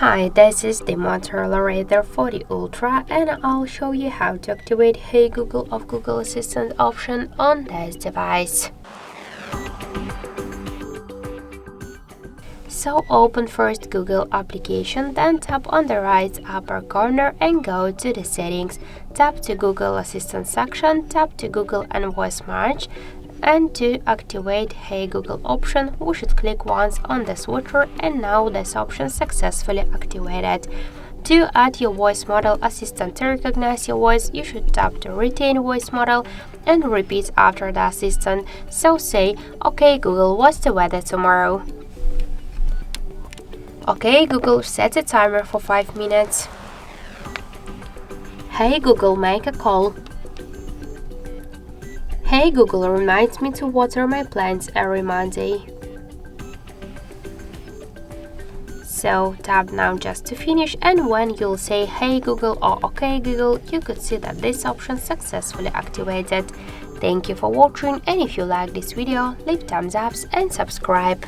Hi, this is the MOTOROLA Razr 40 Ultra and I'll show you how to activate Hey Google of Google Assistant option on this device. So open first Google application, then tap on the right upper corner and go to the settings. Tap to Google Assistant section, tap to Google and Voice Merge, and to activate Hey Google option, we should click once on the switcher, and now this option successfully activated. To add your voice model assistant to recognize your voice, you should tap to retain voice model and repeat after the assistant. So say, "Okay Google, what's the weather tomorrow?" Okay Google, set a timer for 5 minutes. Hey Google, make a call. Hey Google, reminds me to water my plants every Monday. So tap now just to finish, and when you'll say Hey Google or OK Google, you could see that this option successfully activated. Thank you for watching, and if you like this video, leave thumbs up and subscribe.